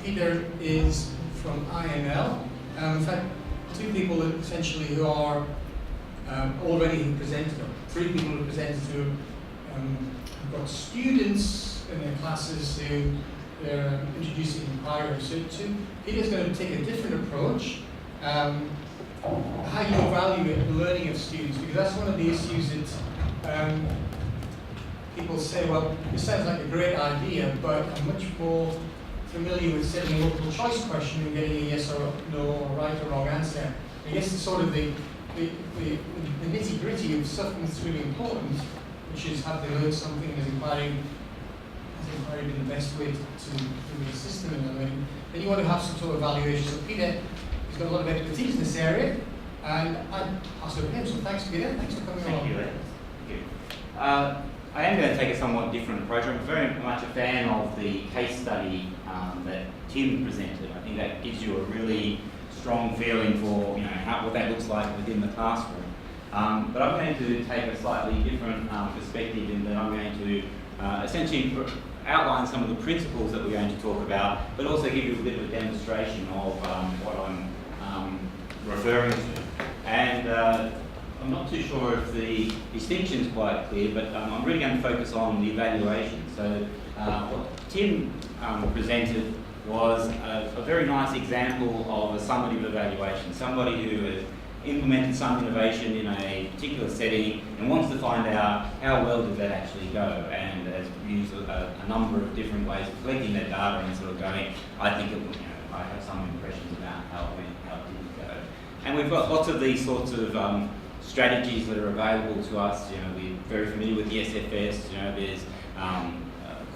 Peter is from IRIL. In fact, two people essentially who are already presented, or three people who presented who have got students in their classes who they're introducing IRIL. So Peter's going to take a different approach. How you evaluate the learning of students, because that's one of the issues that people say, well, this sounds like a great idea, but I'm much more familiar with setting a multiple choice question and getting a yes or no, or right or wrong answer. I guess it's sort of the nitty gritty of stuff that's really important, which is have they learned something, has inquiry been the best way to do the system in learning. Then you want to have some sort of evaluation. So Peter, he's got a lot of expertise in this area, and I'd pass over to him. So thanks, Peter. Thanks for coming along. Thank you, Ed. Thank you. I am going to take a somewhat different approach. I'm very much a fan of the case study that Tim presented. I think that gives you a really strong feeling for what that looks like within the classroom. But I'm going to take a slightly different perspective in that I'm going to essentially outline some of the principles that we're going to talk about, but also give you a bit of a demonstration of what I'm referring to. And I'm not too sure if the distinction is quite clear, but I'm really going to focus on the evaluation. So what Tim presented was a very nice example of a summative evaluation. Somebody who has implemented some innovation in a particular setting and wants to find out how well did that actually go, and has used a number of different ways of collecting that data and sort of going, I think it, I have some impressions about how it went, how it didn't go. And we've got lots of these sorts of strategies that are available to us. We're very familiar with the SFS. There's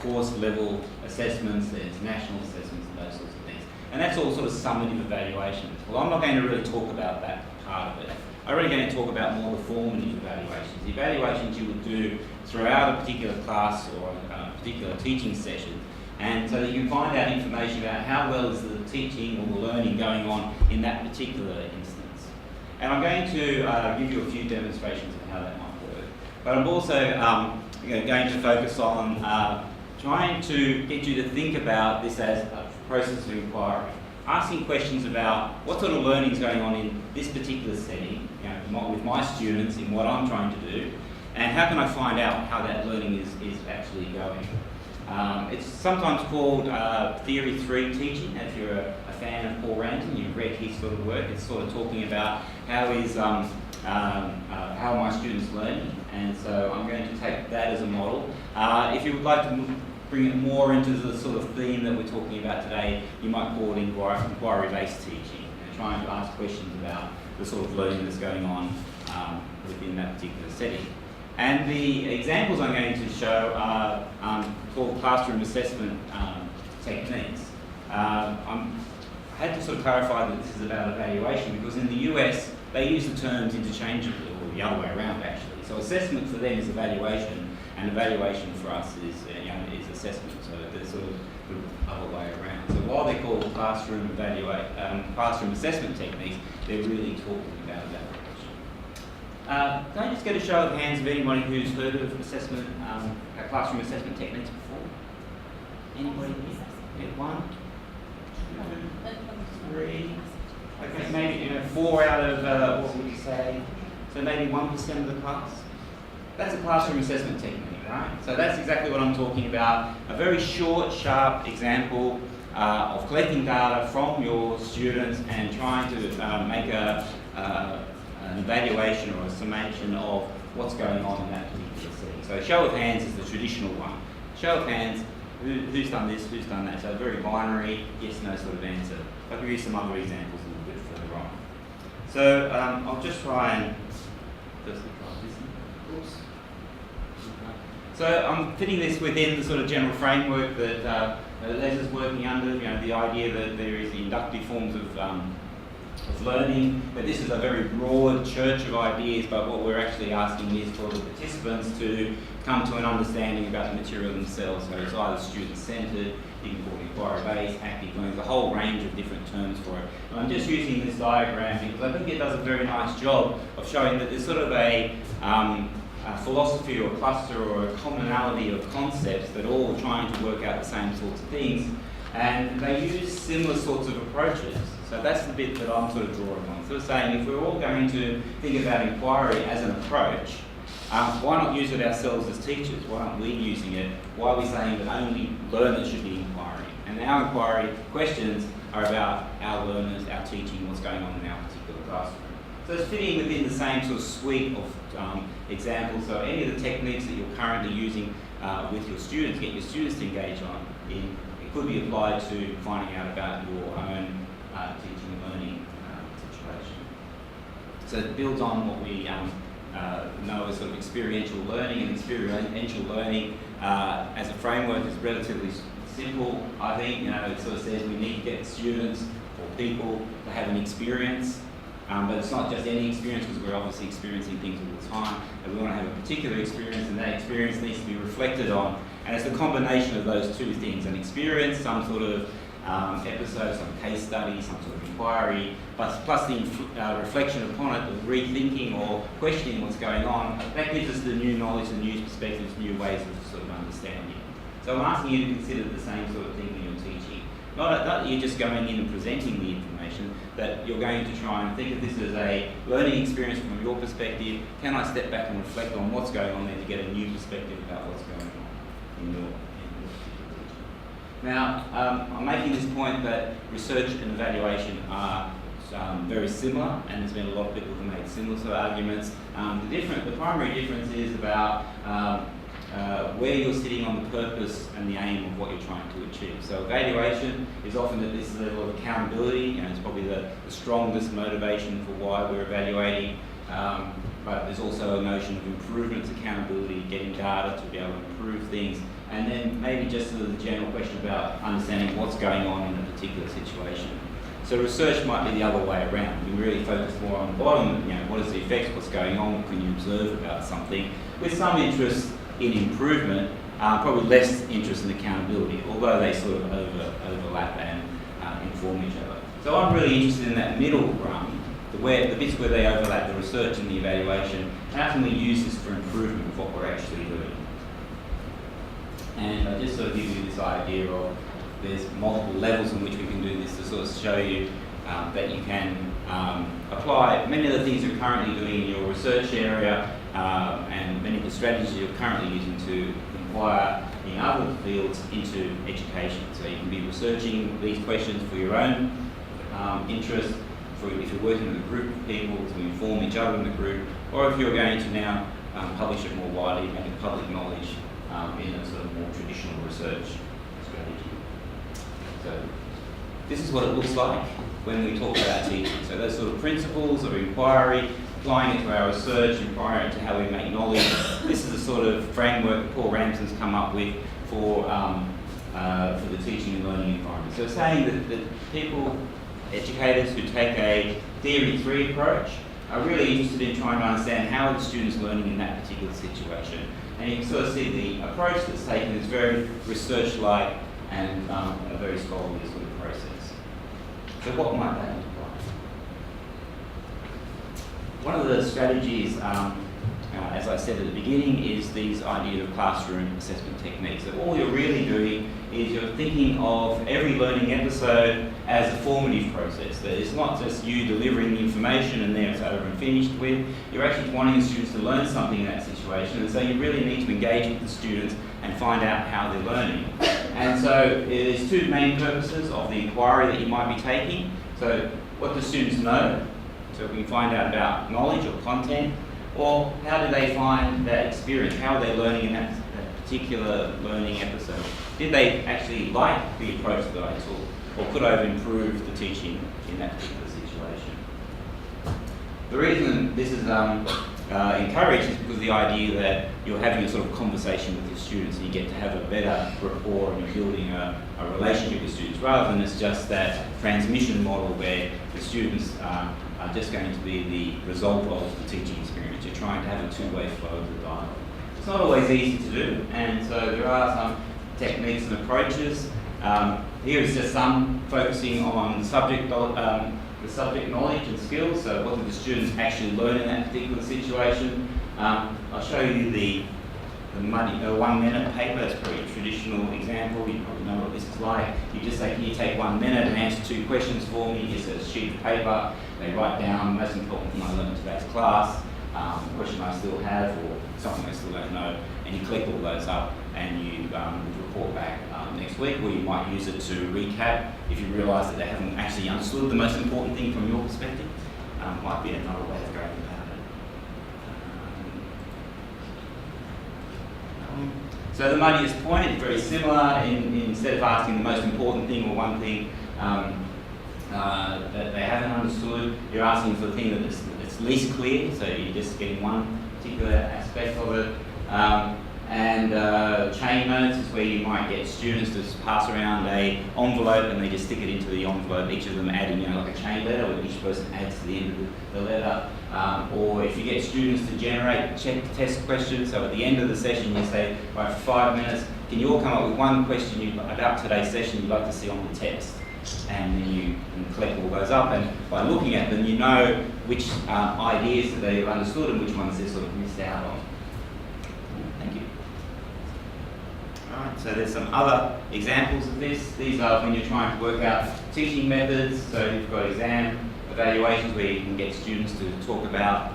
course level assessments, there's national assessments, and those sorts of things. And that's all sort of summative evaluations. Well, I'm not going to really talk about that part of it. I'm really going to talk about more the formative evaluations, the evaluations you would do throughout a particular class or a particular teaching session, and so that you can find out information about how well is the teaching or the learning going on in that particular instance. And I'm going to give you a few demonstrations of how that might work. But I'm also going to focus on trying to get you to think about this as a process of inquiry, asking questions about what sort of learning is going on in this particular setting, with my students in what I'm trying to do, and how can I find out how that learning is actually going. It's sometimes called Theory 3 teaching. If you're a fan of Paul Ranton, you've read his sort of work, it's sort of talking about how my students learning, and so I'm going to take that as a model. If you would like to bring it more into the sort of theme that we're talking about today, you might call it inquiry-based teaching, trying to ask questions about the sort of learning that's going on within that particular setting. And the examples I'm going to show are called classroom assessment techniques. I had to sort of clarify that this is about evaluation, because in the US, they use the terms interchangeably, or the other way around actually. So assessment for them is evaluation, and evaluation for us is assessment. So they're sort of the other way around. So while they're called classroom assessment techniques, they're really talking about evaluation. Can I just get a show of hands of anybody who's heard of classroom assessment techniques before? Anybody here? Yeah, 1, 2, 3. Okay, maybe 4 out of what would you say? So maybe 1% of the class. That's a classroom assessment technique, right? So that's exactly what I'm talking about. A very short, sharp example of collecting data from your students and trying to make an evaluation or a summation of what's going on in that particular setting. So show of hands is the traditional one. Show of hands, who's done this, who's done that? So very binary, yes, no sort of answer. I'll give you some other examples a little bit further on. So I'll just try and firstly try this. Oops. So I'm fitting this within the sort of general framework that Les is working under, the idea that there is the inductive forms of learning, but this is a very broad church of ideas, but what we're actually asking is for the participants to come to an understanding about the material themselves. So it's either student-centred, you can call it inquiry-based, active learning, there's a whole range of different terms for it. And I'm just using this diagram because I think it does a very nice job of showing that there's sort of a philosophy or a cluster or a commonality of concepts that all are trying to work out the same sorts of things. And they use similar sorts of approaches. So that's the bit that I'm sort of drawing on. Sort of saying if we're all going to think about inquiry as an approach, why not use it ourselves as teachers? Why aren't we using it? Why are we saying that only learners should be inquiring? And our inquiry questions are about our learners, our teaching, what's going on in our particular classroom. So it's fitting within the same sort of suite of examples. So any of the techniques that you're currently using with your students, get your students to engage in, it could be applied to finding out about your own teaching and learning situation. So it builds on what we know as sort of experiential learning, and experiential learning as a framework is relatively simple. I think, it sort of says we need to get students or people to have an experience, but it's not just any experience, because we're obviously experiencing things all the time, and we want to have a particular experience, and that experience needs to be reflected on. And it's the combination of those two things, an experience, some sort of episode, some case study, some sort of inquiry, plus the reflection upon it, the rethinking or questioning what's going on. That gives us the new knowledge, the new perspectives, new ways of sort of understanding. So I'm asking you to consider the same sort of thing when you're teaching. Not that you're just going in and presenting the information, that you're going to try and think of this as a learning experience from your perspective. Can I step back and reflect on what's going on there to get a new perspective about what's going on in your particular teaching? Now, I'm making this point that research and evaluation are very similar, and there's been a lot of people who made similar sort of arguments. The primary difference is about where you're sitting on the purpose and the aim of what you're trying to achieve. So evaluation is often at this level of accountability, it's probably the strongest motivation for why we're evaluating, but there's also a notion of improvements, accountability, getting data to be able to improve things, and then maybe just the general question about understanding what's going on in a particular situation. So research might be the other way around. We really focus more on the bottom, what is the effect, what's going on, what can you observe about something, with some interest in improvement, probably less interest in accountability, although they sort of overlap and inform each other. So I'm really interested in that middle rung, the bits where they overlap, the research and the evaluation. How can we use this for improvement of what we're actually doing? And I just sort of give you this idea of there's multiple levels in which we can do this to sort of show you that you can apply many of the things you're currently doing in your research area and many of the strategies you're currently using to inquire in other fields into education. So you can be researching these questions for your own interest, if you're working with a group of people to inform each other in the group, or if you're going to now publish it more widely, make it public knowledge in a sort of more traditional research strategy. So this is what it looks like when we talk about teaching. So those sort of principles of inquiry, applying it to our research, applying it to how we make knowledge. This is the sort of framework that Paul Ramsden's come up with for the teaching and learning environment. So saying that people, educators who take a theory 3 approach are really interested in trying to understand how the students learning in that particular situation. And you can sort of see the approach that's taken is very research-like and a very scholarly sort of process. So what might that look like? One of the strategies, as I said at the beginning, is these ideas of classroom assessment techniques. So all you're really doing is you're thinking of every learning episode as a formative process. That it's not just you delivering the information and there it's over and finished with. You're actually wanting the students to learn something in that situation, and so you really need to engage with the students and find out how they're learning. And so there's two main purposes of the inquiry that you might be taking. So what do students know? So we can find out about knowledge or content, or how do they find that experience? How are they learning in that particular learning episode? Did they actually like the approach that I took, or could I have improved the teaching in that particular situation? The reason this is encouraged is because of the idea that you're having a sort of conversation with your students and you get to have a better rapport and you're building a relationship with students, rather than it's just that transmission model where the students are just going to be the result of the teaching experience. You're trying to have a two-way flow of the dialogue. It's not always easy to do, and so there are some techniques and approaches. Here is just some focusing on the subject knowledge and skills. So what did the students actually learn in that particular situation? I'll show you the the 1 minute paper. That's probably a traditional example. You probably know what this is like. You just say, can you take 1 minute and answer 2 questions for me? It's a sheet of paper. They write down the most important thing I learned in today's class, a question I still have, or something I still don't know, and you collect all those up and you report back next week, or you might use it to recap if you realise that they haven't actually understood the most important thing from your perspective. Might be another way of going about it. So the muddiest point is very similar. Instead of asking the most important thing or one thing that they haven't understood, you're asking for the thing that's least clear, so you're just getting one particular aspect of it. Chain notes is where you might get students to pass around an envelope and they just stick it into the envelope, each of them adding like a chain letter where each person adds to the end of the letter. Or if you get students to generate test questions, so at the end of the session you say, right, for 5 minutes, can you all come up with one question about today's session you'd like to see on the test? And then you can collect all those up, and by looking at them you know which ideas that they've understood and which ones they've sort of missed out on. Thank you. Alright, so there's some other examples of this. These are when you're trying to work out teaching methods. So you've got exam evaluations where you can get students to talk about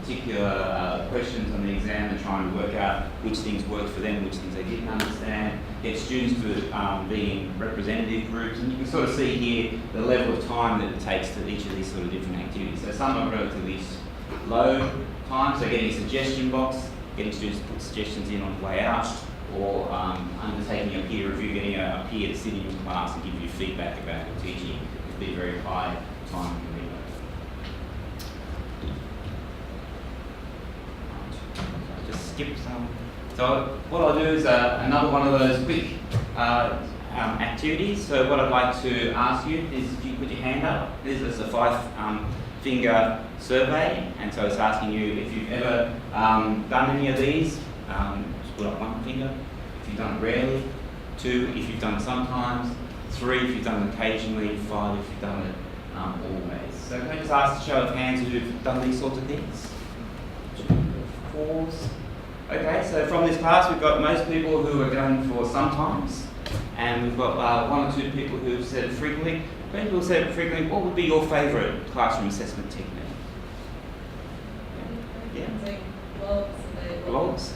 particular questions on the exam and try and work out which things worked for them, which things they didn't understand. Get students to be in representative groups, and you can sort of see here the level of time that it takes to each of these sort of different activities. So some are relatively low time, so getting a suggestion box, getting students to put suggestions in on the way out, or undertaking a peer review, getting a peer to sit in your class and give you feedback about your teaching. It could be very high time commitment. Just skip some. So what I'll do is another one of those quick activities. So what I'd like to ask you is if you put your hand up. This is a 5-finger survey, and so it's asking you if you've ever done any of these. Just put up 1 finger if you've done it rarely, 2 if you've done it sometimes, 3 if you've done it occasionally, 5 if you've done it always. So can I just ask a show of hands who've done these sorts of things? 2, 4. Okay, so from this class we've got most people who are going for sometimes, and we've got 1 or 2 people who've said it frequently. When people say it frequently, what would be your favourite classroom assessment technique? Yeah? Blogs.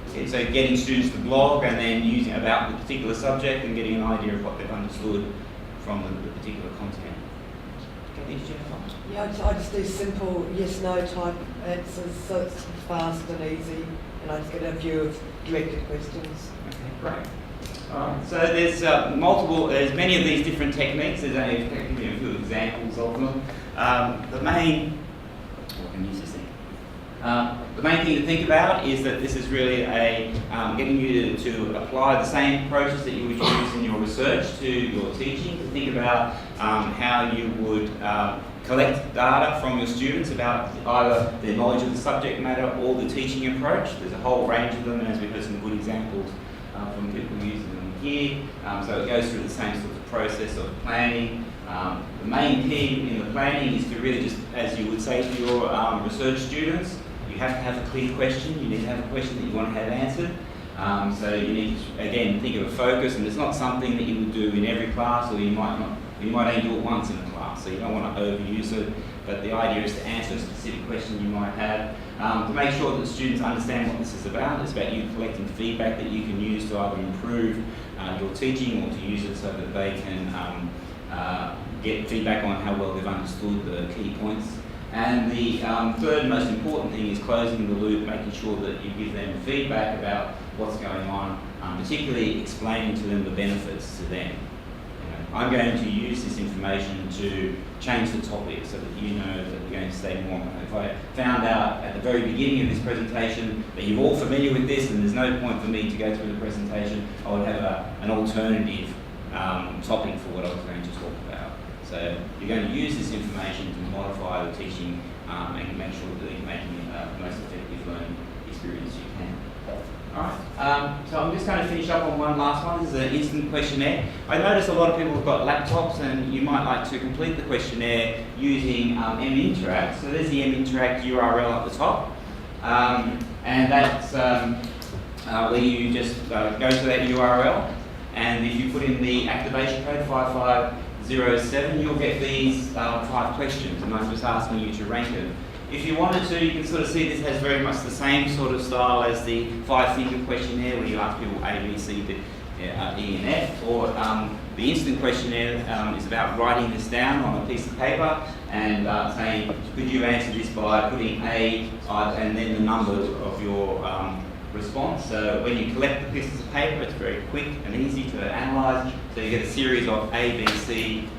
Okay, so getting students to blog and then using about the particular subject and getting an idea of what they've understood from the particular content. Okay, did you have one? Yeah, I just do simple yes/no type answers, so it's fast and easy, and I just get a view of directed questions. Okay, great. Alright, so there's there's many of these different techniques. There's only a few examples of them. The main thing to think about is that this is really getting you to apply the same approaches that you would use in your research to your teaching. To think about how you would collect data from your students about either their knowledge of the subject matter or the teaching approach. There's a whole range of them, and as we heard some good examples from people using them here. So it goes through the same sort of process of planning. The main key in the planning is to really just, as you would say to your research students, you have to have a clear question. You need to have a question that you want to have answered. So you need to, again, think of a focus, and it's not something that you would do in every class, or you might only do it once in a class, so you don't want to overuse it. But the idea is to answer a specific question you might have, to make sure that the students understand what this is about. It's about you collecting feedback that you can use to either improve your teaching or to use it so that they can get feedback on how well they've understood the key points. And the third most important thing is closing the loop, making sure that you give them feedback about what's going on, particularly explaining to them the benefits to them. I'm going to use this information to change the topic so that you know that you're going to stay more. If I found out at the very beginning of this presentation that you're all familiar with this and there's no point for me to go through the presentation, I would have an alternative topic for what I was going to talk about. So you're going to use this information to modify the teaching and make sure that you're making it the most effective learning experience you can. Alright, so I'm just going to finish up on one last one. This is an instant questionnaire. I notice a lot of people have got laptops, and you might like to complete the questionnaire using M-Interact. So there's the M-Interact URL at the top. And that's where you just go to that URL, and if you put in the activation code 5507, you'll get these 5 questions, and I'm just asking you to rank it. If you wanted to, you can sort of see this has very much the same sort of style as the 5-finger questionnaire, where you ask people A, B, C, D, E, and F, or the instant questionnaire is about writing this down on a piece of paper and saying, could you answer this by putting A and then the number of your response. So when you collect the pieces of paper, it's very quick and easy to analyse. So you get a series of A, B, C,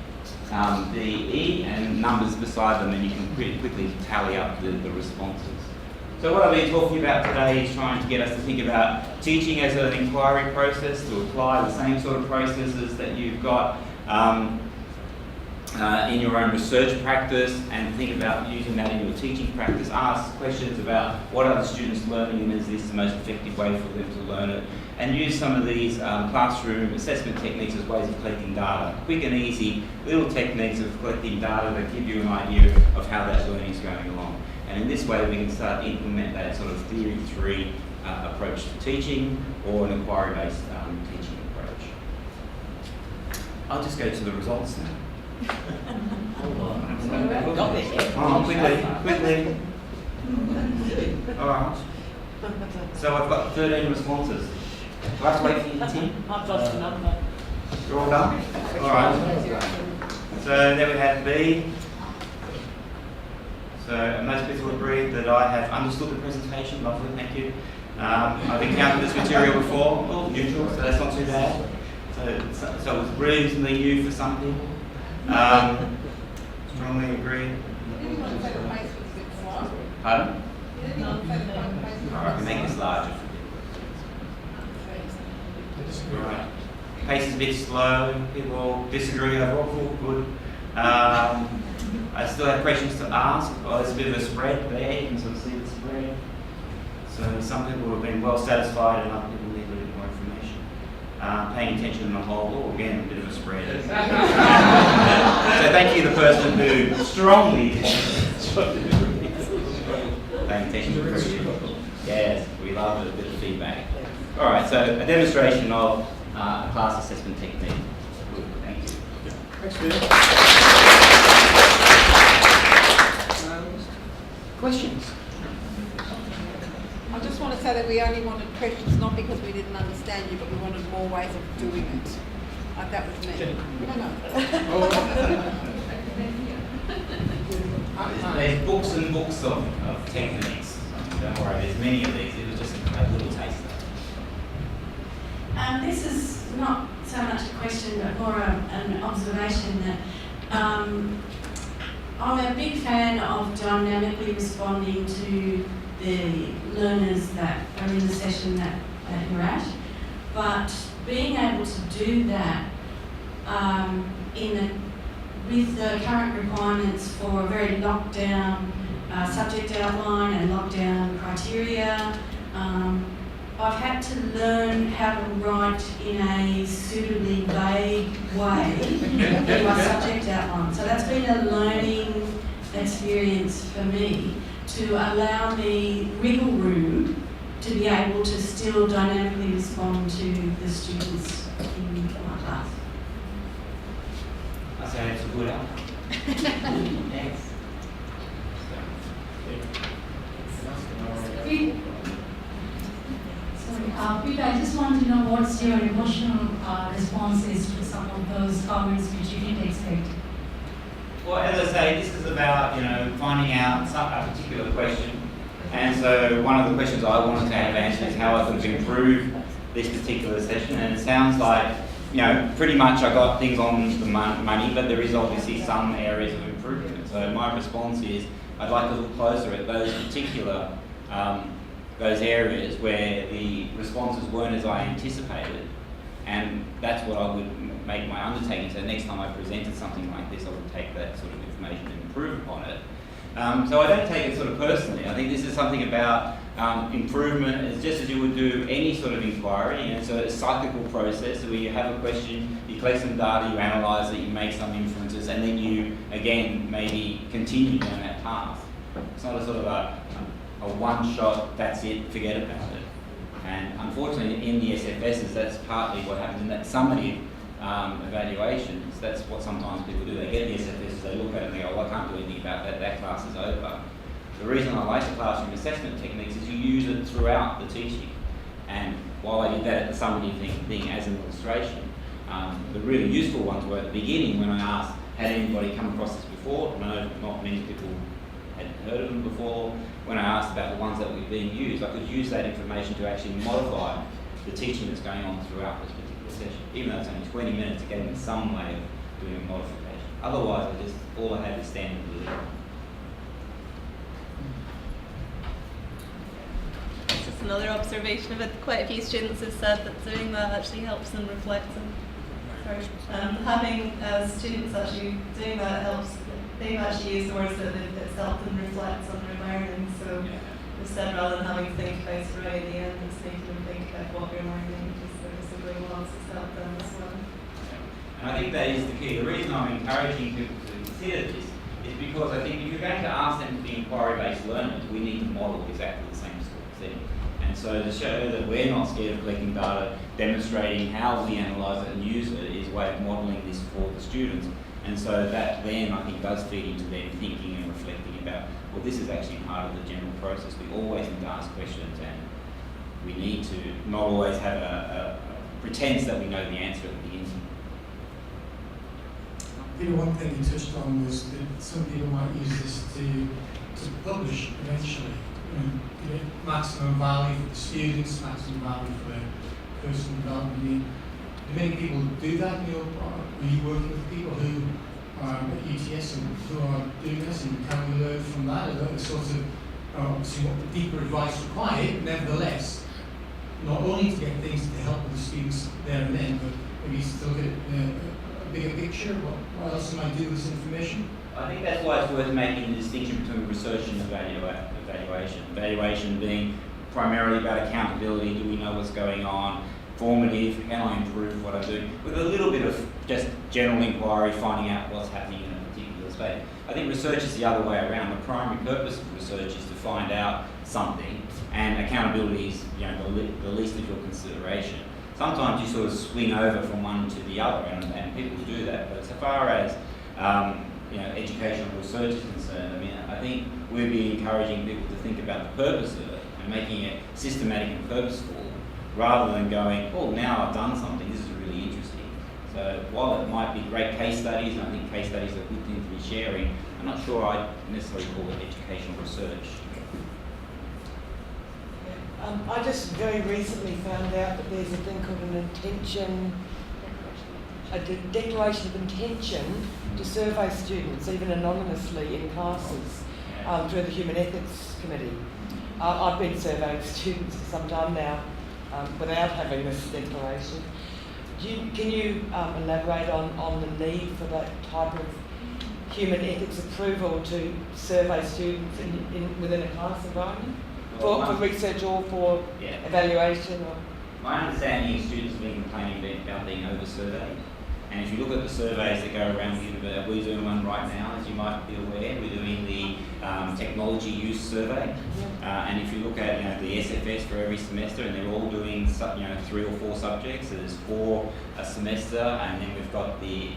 D, E, and numbers beside them, and you can pretty quickly tally up the responses. So what I've been talking about today is trying to get us to think about teaching as an inquiry process, to apply the same sort of processes that you've got in your own research practice, and think about using that in your teaching practice. Ask questions about what are the students learning, and is this the most effective way for them to learn it, and use some of these classroom assessment techniques as ways of collecting data. Quick and easy little techniques of collecting data that give you an idea of how that learning is going along. And in this way we can start to implement that sort of theory 3 approach to teaching, or an inquiry-based teaching approach. I'll just go to the results now. Quickly. All right. So I've got 13 responses. Do I have to wait for you, Tim? I've lost the number. You're all done? All right. So then we have B. So most people agree that I have understood the presentation. Lovely, thank you. I've encountered this material before. Oh, neutral, so that's not too bad. So it was reasonably new for some people. Strongly agree. Pardon? I can make this larger. Right. Pace is a bit slow. People disagree overall. Good. I still have questions to ask. Oh, there's a bit of a spread there. You can sort of see the spread. So some people have been well satisfied, and other people need a little bit more information. Paying attention in the whole. Oh, again, a bit of a spread. So thank you, the person who strongly paying attention to the question. Yes, we love a bit of feedback. All right, so a demonstration of a class assessment technique. Good, thank you. Thanks, Peter. Questions? I just want to say that we only wanted questions not because we didn't understand you, but we wanted more ways of doing it. Like that was me. No. There's books and books of techniques. Don't worry, there's many of these. It was just a little taster. This is not so much a question, but more an observation that I'm a big fan of dynamically responding to the learners that are in the session that you're at, but being able to do that with the current requirements for a very locked down subject outline and lockdown criteria, I've had to learn how to write in a suitably vague way in my subject outline. So that's been a learning experience for me, to allow me wiggle room to be able to still dynamically respond to the students in my class. I say it's a good outcome. Thanks. Peter, I just want to know what's your emotional responses to some of those comments which you didn't expect. Well, as I say, this is about, finding out a particular question. And so one of the questions I wanted to have answered is how I could improve this particular session. And it sounds like, pretty much I got things on the money, but there is obviously some areas of improvement. So my response is, I'd like to look closer at those particular those areas where the responses weren't as I anticipated, and that's what I would make my undertaking. So next time I presented something like this, I would take that sort of information and improve upon it. So I don't take it sort of personally. I think this is something about improvement. It's just as you would do any sort of inquiry. It's a cyclical process where you have a question, you collect some data, you analyse it, you make some inferences, and then you, again, maybe continue down that path. It's not a sort of a a one-shot, that's it, forget about it. And unfortunately, in the SFSs, that's partly what happens in that summative evaluations. That's what sometimes people do. They get the SFSs, they look at it and they go, well, I can't do anything about that, that class is over. The reason I like the classroom assessment techniques is you use it throughout the teaching. And while I did that at the summative thing as an illustration, the really useful ones were at the beginning when I asked, had anybody come across this before? No, not many people had heard of them before. When I asked about the ones that were being used, I could use that information to actually modify the teaching that's going on throughout this particular session. Even though it's only 20 minutes, it gave me some way of doing a modification. Otherwise, all I had is standard delivery. Just another observation of it. Quite a few students have said that doing that actually helps them reflect. Having students actually doing that helps. They've actually used the words that it's helped them reflect on their learning. So instead, rather than having to think about it right at the end, it's making them think about what they're learning. Just so going along, it's helped them as well. And I think that is the key. The reason I'm encouraging people to consider this is because I think if you're going to ask them to be inquiry-based learners, we need to model exactly the same sort of thing. And so to show that we're not scared of collecting data, demonstrating how we analyse it and use it is a way of modelling this for the students. And so that then I think does feed into them thinking and reflecting about, well, this is actually part of the general process. We always need to ask questions, and we need to not always have a pretense that we know the answer at the beginning. One thing you touched on was that some people might use this to publish eventually. Get maximum value for the students, maximum value for their personal development. Do many people do that? Are you working with people who are at UTS and who are doing this, and can we learn from that? Is that sort of obviously what the deeper advice required, nevertheless, not only to get things to help with the students there and then, but maybe to look at a bigger picture. What else can I do with this information? I think that's why it's worth making the distinction between research and evaluation. Evaluation being primarily about accountability, do we know what's going on? Formative, can I improve what I'm doing? With a little bit of just general inquiry, finding out what's happening in a particular space. I think research is the other way around. The primary purpose of research is to find out something, and accountability is the least of your consideration. Sometimes you sort of swing over from one to the other, and people do that. But so far as educational research is concerned, I think we'd be encouraging people to think about the purpose of it and making it systematic and purposeful, rather than going, oh, now I've done something, this is really interesting. So while it might be great case studies, and I think case studies are a good thing to be sharing, I'm not sure I'd necessarily call it educational research. I just very recently found out that there's a thing called a declaration of intention to survey students, even anonymously in classes, through the Human Ethics Committee. I've been surveying students for some time now without having this declaration. Can you elaborate on the need for that type of human ethics approval to survey students within a class environment? For research or for evaluation? Or? My understanding is students have been complaining about being over-surveyed. And if you look at the surveys that go around the university, we're doing one right now, as you might be aware. We're doing the technology use survey. And if you look at the SFS for every semester, and they're all doing 3 or 4 subjects, so there's 4 a semester, and then we've got the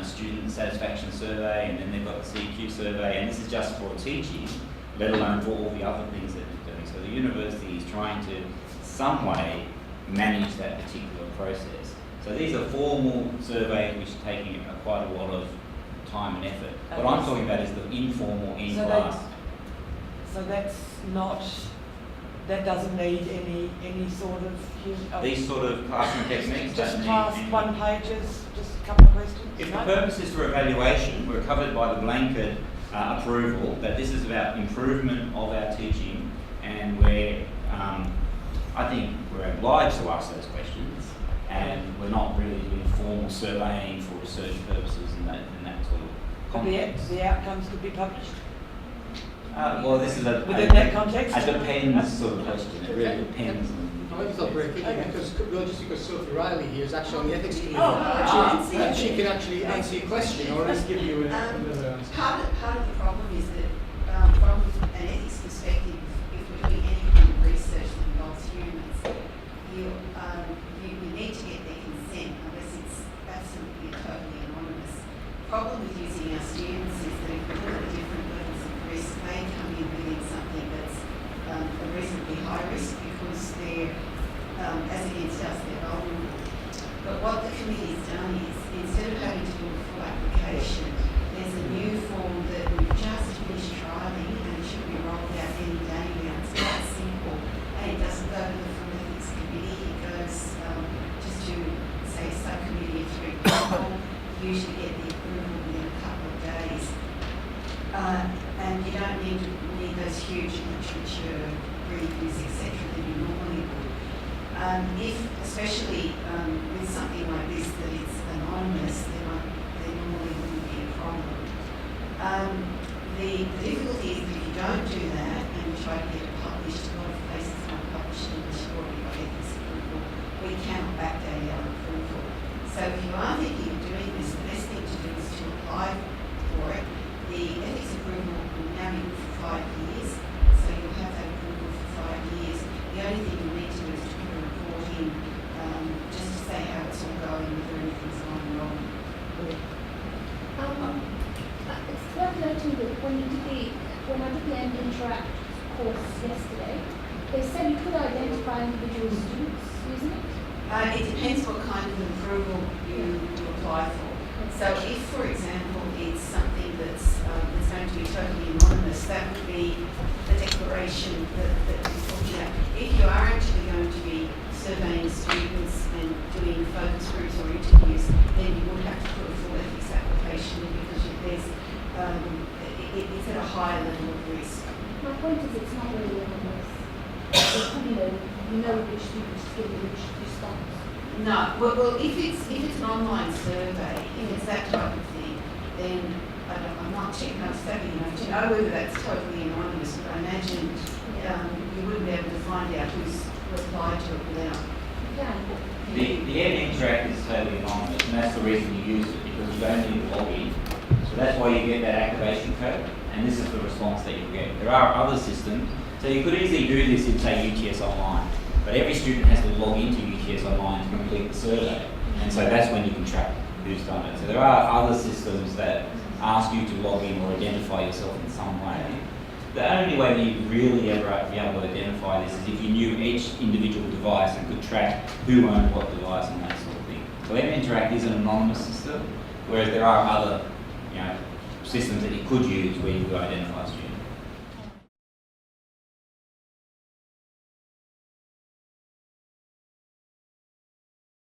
student satisfaction survey, and then they've got the CQ survey, and this is just for teaching, let alone for all the other things that they're doing. So the university is trying to, in some way, manage that particular process. So these are formal surveys which are taking quite a lot of time and effort. What I'm talking about is the informal in-class. So that doesn't need any sort of... These sort of classroom techniques just class one pages, just a couple of questions? If the purpose is for evaluation, we're covered by the blanket approval that this is about improvement of our teaching, and I think we're obliged to ask those questions, and we're not really doing formal surveying for research purposes and that sort of context. The outcomes could be published? Well, this is within that context? A depends sort of question. It really depends. I might stop breaking because Sophie Riley here is actually on the ethics committee. Oh, she can actually answer your question or at least give you another answer. Part of the problem is that from an ethics perspective, if and you don't need those huge literature reviews, etc. that you normally would. Especially with something like this, that it's anonymous, there normally wouldn't be a problem. The difficulty is that if you don't do that and you try to get it published, a lot of places aren't published unless you've already got ethics approval. We cannot backdate our approval. So if you are thinking of doing this, the best thing to do is to apply for it. The ethics approval will now be good for 5 years, so you'll have that approval for 5 years. The only thing you need to do is to put a report in, just to say how it's all going, whether anything's gone wrong. It's worth noting that when I did the Interact course yesterday, they said you could identify individual students using it. It depends what kind of approval you apply for. So if, for example, it's something that's going to be totally anonymous, that would be the declaration that we're talking about. If you are actually going to be surveying students and doing focus groups or interviews, then you would have to put a full ethics application in because it's at a higher level of risk. My point is it's not really anonymous. You know which students give which response. No, well, if it's an online survey, if it's that type of thing, then I'm not savvy enough to know whether that's totally anonymous, but I imagine you wouldn't be able to find out who's replied to it without. Yeah. The Ed Interact is totally anonymous, and that's the reason you use it, because you don't need to log in. So that's why you get that activation code, and this is the response that you get. There are other systems, so you could easily do this in, say, UTS Online, but every student has to log into UTS Online to complete the survey, and so that's when you can track who's done it. So there are other systems that ask you to log in or identify yourself in some way. The only way that you'd really ever be able to identify this is if you knew each individual device and could track who owned what device and that sort of thing. So Ed Interact is an anonymous system, whereas there are other systems that you could use where you could identify